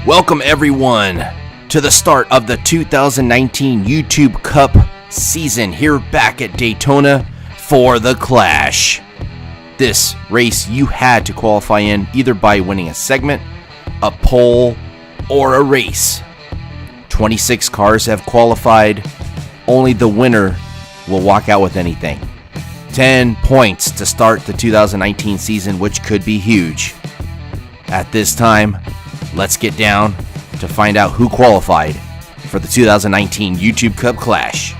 Welcome everyone to the start of the 2019 YouTube Cup season here back at Daytona for the Clash. This race you had to qualify in either by winning a segment, a pole, or a race. 26 cars have qualified. Only the winner will walk out with anything. 10 points to start the 2019 season, which could be huge. At this time, let's get down to find out who qualified for the 2019 YouTube Cup Clash.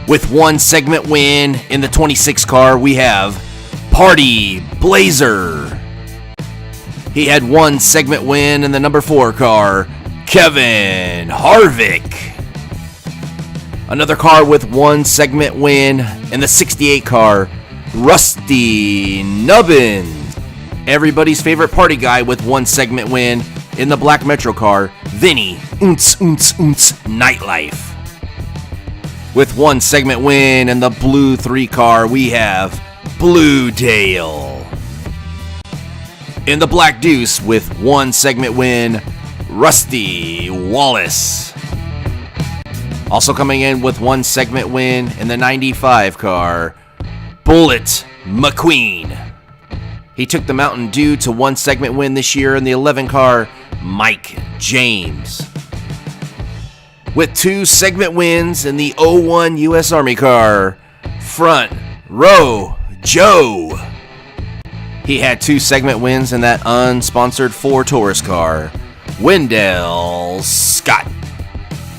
With one segment win in the 26 car, we have Party Blazer. He had one segment win in the number 4 car, Kevin Harvick. Another car with one segment win in the 68 car, Rusty Nubbins. Everybody's favorite party guy with one segment win in the Black Metro car, Vinny Nightlife. With one segment win in the Blue 3 car, we have Blue Dale. In the Black Deuce with one segment win, Rusty Wallace. Also coming in with one segment win in the 95 car, Bullet McQueen. He took the Mountain Dew to one segment win this year in the 11 car, Mike James. With two segment wins in the 01 U.S. Army car, Front Row Joe. He had two segment wins in that unsponsored Ford Taurus car, Wendell Scott.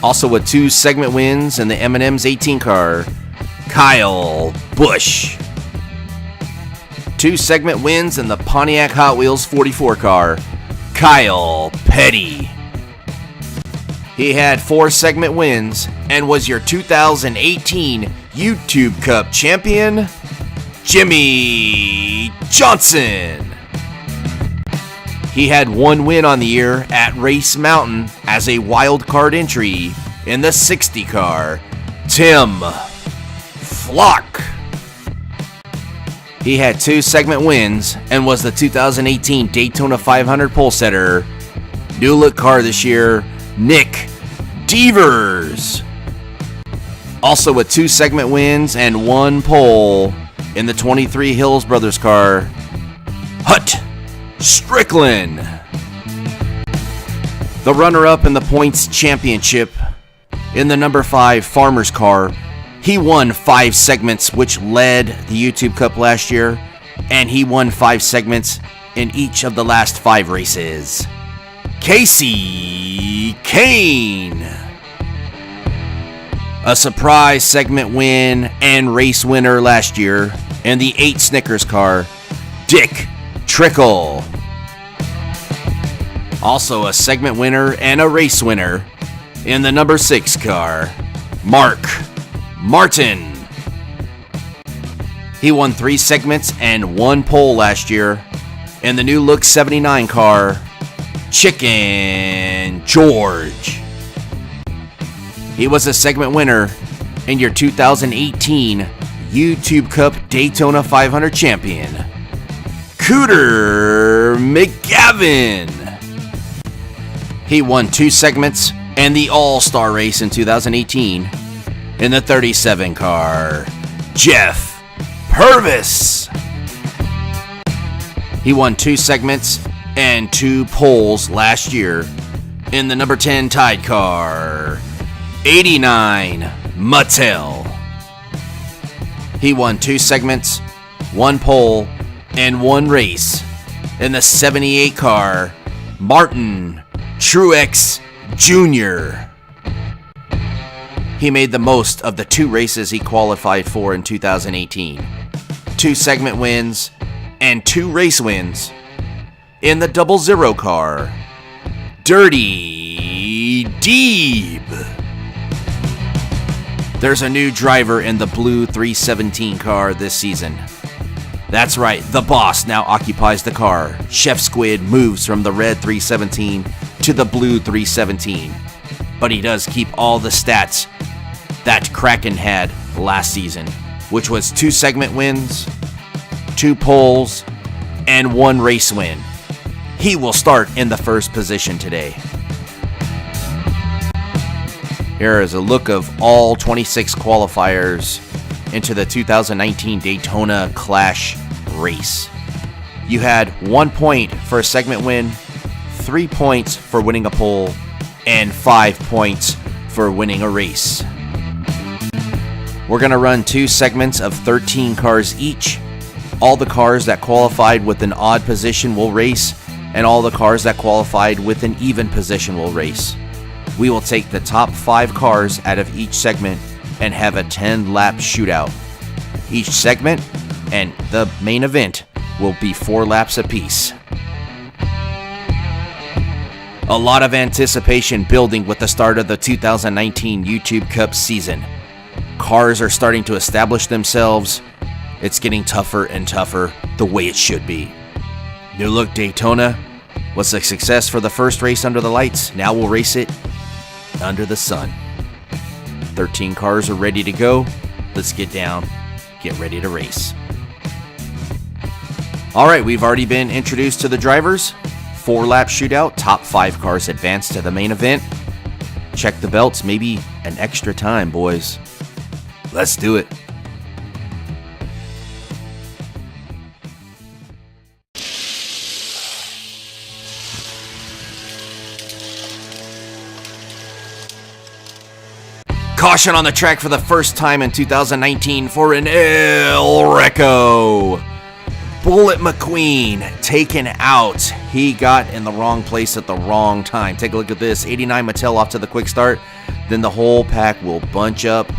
Also with two segment wins in the M&M's 18 car, Kyle Busch. Two segment wins in the Pontiac Hot Wheels 44 car, Kyle Petty. He had 4 segment wins and was your 2018 YouTube Cup champion, Jimmie Johnson. He had one win on the year at Race Mountain as a wild card entry in the 60 car, Tim Flock. He had 2 segment wins and was the 2018 Daytona 500 pole setter. New look car this year, Nick Devers. Also with 2 segment wins and 1 pole in the 23 Hills Brothers car, Hut Strickland. The runner-up in the points championship in the number 5 Farmers car, he won 5 segments, which led the YouTube Cup last year, and he won 5 segments in each of the last 5 races. Casey Kane. A surprise segment win and race winner last year in the 8 Snickers car, Dick Trickle. Also a segment winner and a race winner in the number 6 car, Mark Martin. He won 3 segments and 1 pole last year in the new look 79 car, Chicken George. He was a segment winner in your 2018 YouTube Cup Daytona 500 champion, Cooter McGavin. He won 2 segments and the All-Star race in 2018 in the 37 car, Jeff Purvis. He won 2 segments and 2 poles last year in the number 10 Tide car, 89 Mattel. He won 2 segments, 1 pole, and 1 race in the 78 car, Martin Truex Jr. He made the most of the 2 races he qualified for in 2018. 2 segment wins and 2 race wins in the 00 car, Dirty Deeb. There's a new driver in the Blue 317 car this season. That's right, the boss now occupies the car. Chef Squid moves from the red 317 to the blue 317. But he does keep all the stats that Kraken had last season, which was 2 segment wins, 2 poles, and 1 race win. He will start in the first position today. Here is a look of all 26 qualifiers into the 2019 Daytona Clash race. You had 1 point for a segment win, 3 points for winning a pole, and 5 points for winning a race. We're going to run 2 segments of 13 cars each. All the cars that qualified with an odd position will race, and all the cars that qualified with an even position will race. We will take the top 5 cars out of each segment and have a 10-lap shootout. Each segment and the main event will be 4 laps apiece. A lot of anticipation building with the start of the 2019 YouTube Cup season. Cars are starting to establish themselves. It's getting tougher and tougher, the way it should be. New look Daytona was a success for the first race under the lights. Now we'll race it under the sun. 13 cars are ready to go. Let's get down, get ready to race. All right, we've already been introduced to the drivers. 4-lap shootout, top 5 cars advance to the main event. Check the belts, maybe an extra time, boys. Let's do it. Caution on the track for the first time in 2019 for an El Reco. Bullet McQueen taken out. He got in the wrong place at the wrong time. Take a look at this. 89 Mattel off to the quick start. Then the whole pack will bunch up.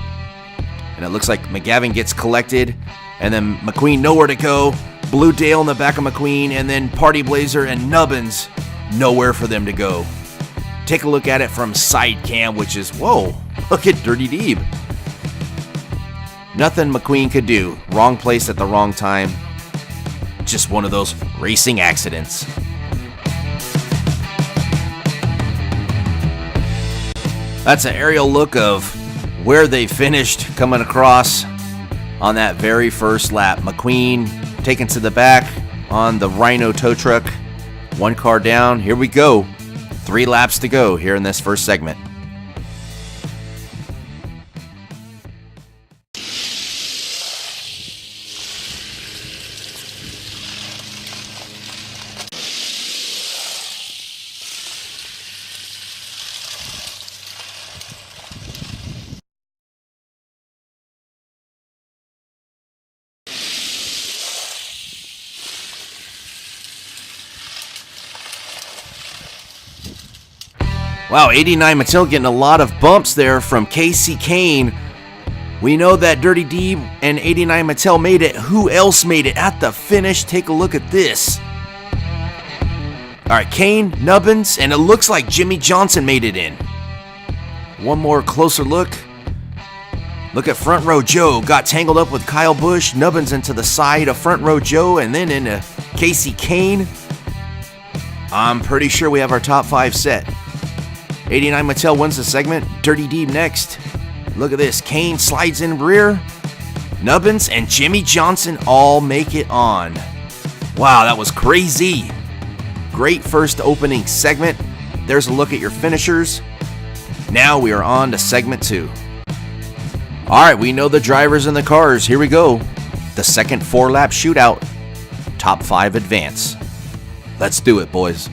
And it looks like McGavin gets collected. And then McQueen nowhere to go. Blue Dale in the back of McQueen. And then Party Blazer and Nubbins nowhere for them to go. Take a look at it from side cam, which is, whoa, look at Dirty Deeb. Nothing McQueen could do. Wrong place at the wrong time. Just one of those racing accidents. That's an aerial look of where they finished coming across on that very first lap. McQueen taken to the back on the Rhino tow truck. 1 car down. Here we go. 3 laps to go here in this first segment. Wow, 89 Mattel getting a lot of bumps there from Casey Kane. We know that Dirty Deeb and 89 Mattel made it. Who else made it at the finish? Take a look at this. All right, Kane, Nubbins, and it looks like Jimmie Johnson made it in. One more closer look. Look at Front Row Joe. Got tangled up with Kyle Busch. Nubbins into the side of Front Row Joe and then into Casey Kane. I'm pretty sure we have our top 5 set. 89 Mattel wins the segment. Dirty Deeb next. Look at this. Kane slides in rear. Nubbins and Jimmie Johnson all make it on. Wow, that was crazy. Great first opening segment. There's a look at your finishers. Now we are on to segment 2. All right, we know the drivers and the cars. Here we go. The second 4-lap shootout. Top 5 advance. Let's do it, boys.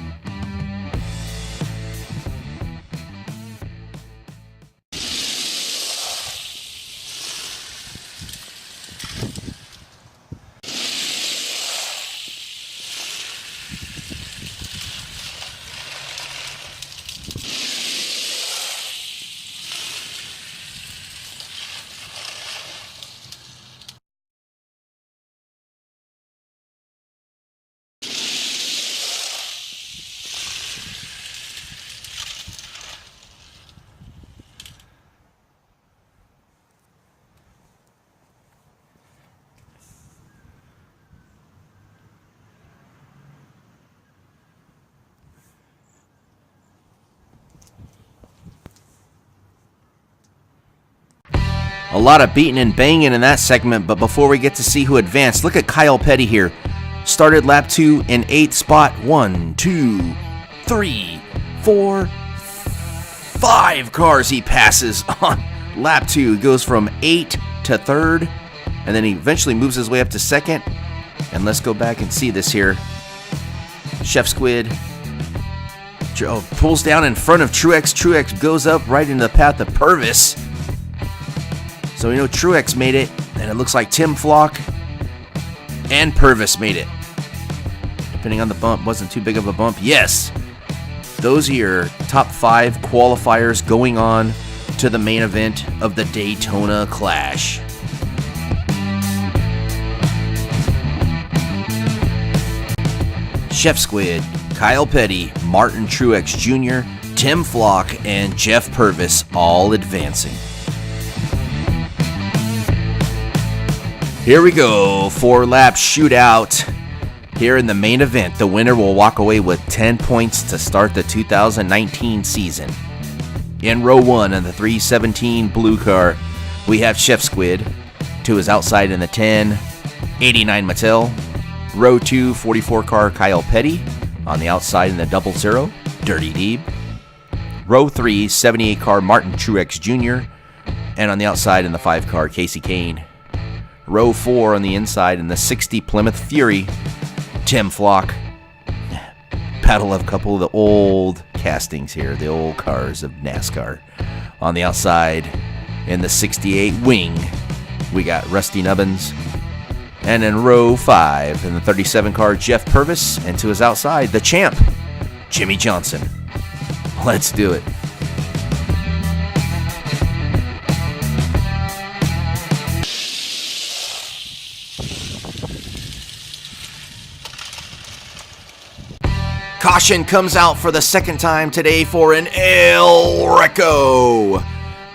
A lot of beating and banging in that segment, but before we get to see who advanced, look at Kyle Petty here. started lap 2 in 8th spot. 1, 2, 3, 4, 5 cars he passes on lap 2. He goes from 8 to 3rd, and then he eventually moves his way up to 2nd. And let's go back and see this here. Chef Squid pulls down in front of Truex. Truex goes up right into the path of Purvis. So we know Truex made it, and it looks like Tim Flock and Purvis made it. Depending on the bump, wasn't too big of a bump. Yes, those are your top 5 qualifiers going on to the main event of the Daytona Clash. Chef Squid, Kyle Petty, Martin Truex Jr., Tim Flock, and Jeff Purvis all advancing. Here we go, 4-lap shootout. Here in the main event, the winner will walk away with 10 points to start the 2019 season. In row 1 in the 317 blue car, we have Chef Squid. To his outside in the 10, 89 Mattel. Row 2, 44 car Kyle Petty. On the outside in the 00, Dirty Deeb. Row 3, 78 car Martin Truex Jr. And on the outside in the 5 car Casey Kane. Row 4 on the inside in the 60 Plymouth Fury, Tim Flock. Battle of a couple of the old castings here, the old cars of NASCAR. On the outside in the 68 Wing, we got Rusty Nubbins. And in row 5 in the 37 car, Jeff Purvis. And to his outside, the champ, Jimmie Johnson. Let's do it. Caution comes out for the second time today for an El Reco.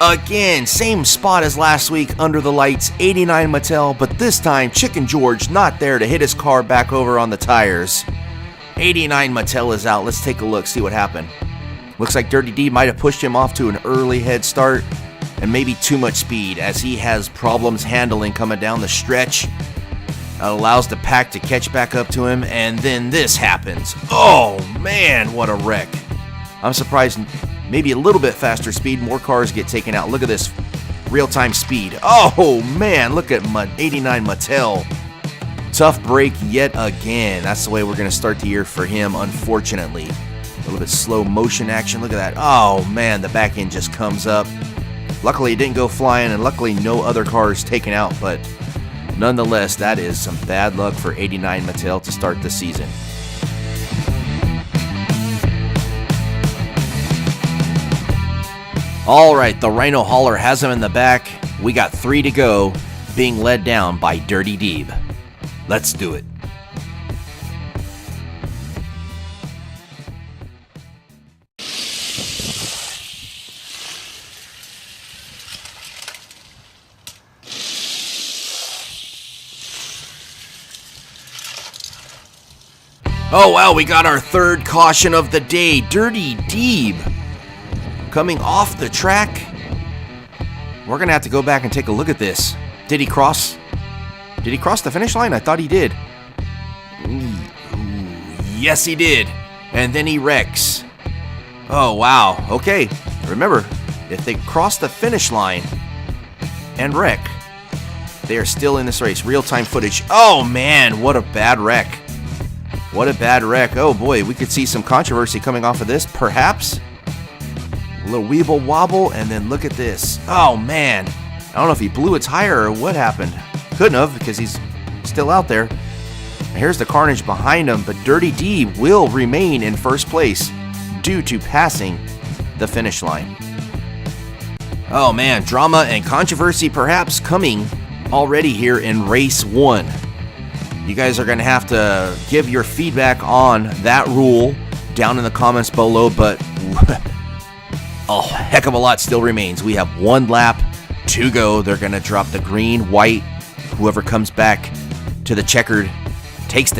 Again, same spot as last week under the lights, 89 Mattel, but this time Chicken George not there to hit his car back over on the tires. 89 Mattel is out. Let's take a look, see what happened. Looks like Dirty D might have pushed him off to an early head start and maybe too much speed as he has problems handling coming down the stretch. Allows the pack to catch back up to him, and then this happens. Oh man, what a wreck. I'm surprised maybe a little bit faster speed, more cars get taken out. Look at this real-time speed. Oh man, look at 89 Mattel. Tough break yet again. That's the way we're going to start the year for him, unfortunately. A little bit slow motion action. Look at that. Oh man, the back end just comes up. Luckily it didn't go flying, and luckily no other cars taken out, but nonetheless, that is some bad luck for 89 Mattel to start the season. All right, the Rhino Hauler has him in the back. We got 3 to go, being led down by Dirty Deeb. Let's do it. Oh wow, we got our third caution of the day. Dirty Deeb coming off the track. We're gonna have to go back and take a look at this. Did he cross the finish line? I thought he did. Ooh, yes he did. And then he wrecks. Oh wow, okay. Remember, if they cross the finish line and wreck, they are still in this race. Real-time footage. Oh man, what a bad wreck. What a bad wreck. Oh boy, we could see some controversy coming off of this, perhaps. A little weeble wobble, and then look at this. Oh man, I don't know if he blew a tire or what happened. Couldn't have, because he's still out there. Here's the carnage behind him, but Dirty D will remain in first place due to passing the finish line. Oh man, drama and controversy perhaps coming already here in race 1. You guys are going to have to give your feedback on that rule down in the comments below, but a heck of a lot still remains. We have 1 lap to go. They're going to drop the green, white. Whoever comes back to the checkered, takes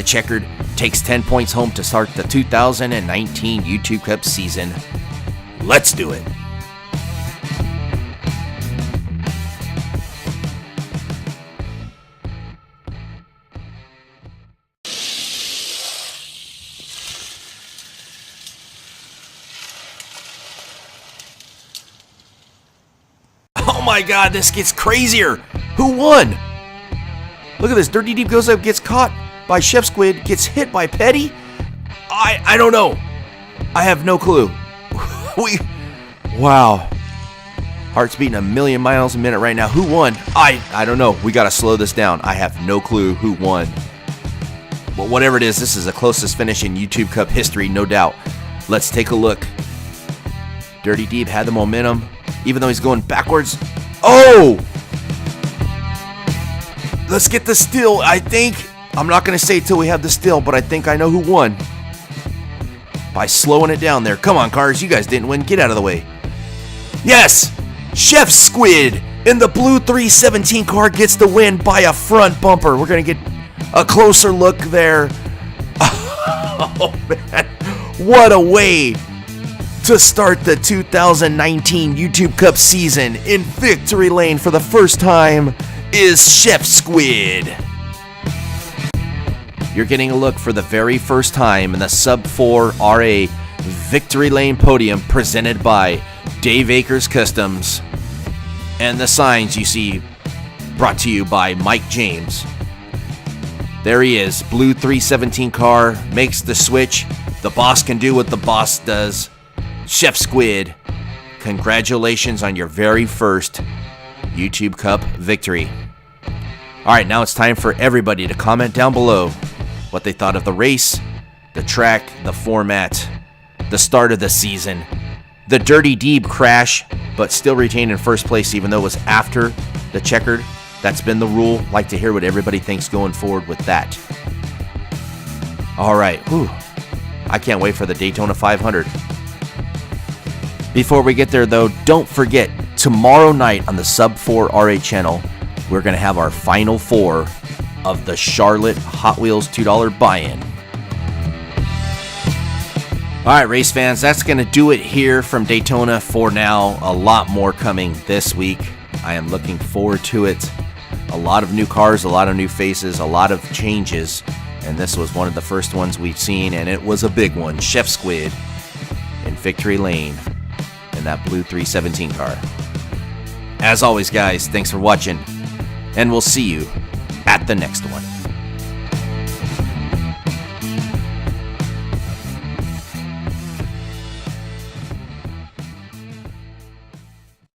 10 points home to start the 2019 YouTube Cup season. Let's do it. my God, this gets crazier. Who won? Look at this. Dirty Deep goes up, gets caught by Chef Squid, gets hit by Petty. I don't know. I have no clue. Wow. Heart's beating a million miles a minute right now. Who won? I don't know. We got to slow this down. I have no clue who won. But whatever it is, this is the closest finish in YouTube Cup history, no doubt. Let's take a look. Dirty Deep had the momentum, even though he's going backwards. Oh! Let's get the still, I think. I'm not going to say it till we have the still, but I think I know who won. By slowing it down there. Come on, cars. You guys didn't win. Get out of the way. Yes! Chef Squid in the blue 317 car gets the win by a front bumper. We're going to get a closer look there. Oh, man. What a way to start the 2019 YouTube Cup season in victory lane for the first time is Chef Squid. You're getting a look for the very first time in the Sub 4 RA Victory Lane podium presented by Dave Akers Customs. And the signs you see brought to you by Mike James. There he is, blue 317 car, makes the switch. The boss can do what the boss does. Chef Squid, congratulations on your very first YouTube Cup victory. Alright, now it's time for everybody to comment down below what they thought of the race, the track, the format, the start of the season, the Dirty Deep crash, but still retained in first place even though it was after the checkered. That's been the rule. Like to hear what everybody thinks going forward with that. Alright, I can't wait for the Daytona 500. Before we get there though, don't forget, tomorrow night on the Sub 4 RA channel, we're going to have our final four of the Charlotte Hot Wheels $2 buy-in. Alright race fans, that's going to do it here from Daytona for now. A lot more coming this week. I am looking forward to it. A lot of new cars, a lot of new faces, a lot of changes. And this was one of the first ones we've seen, and it was a big one. Chef Squid in Victory Lane in that blue 317 car. As always guys, thanks for watching, and we'll see you at the next one.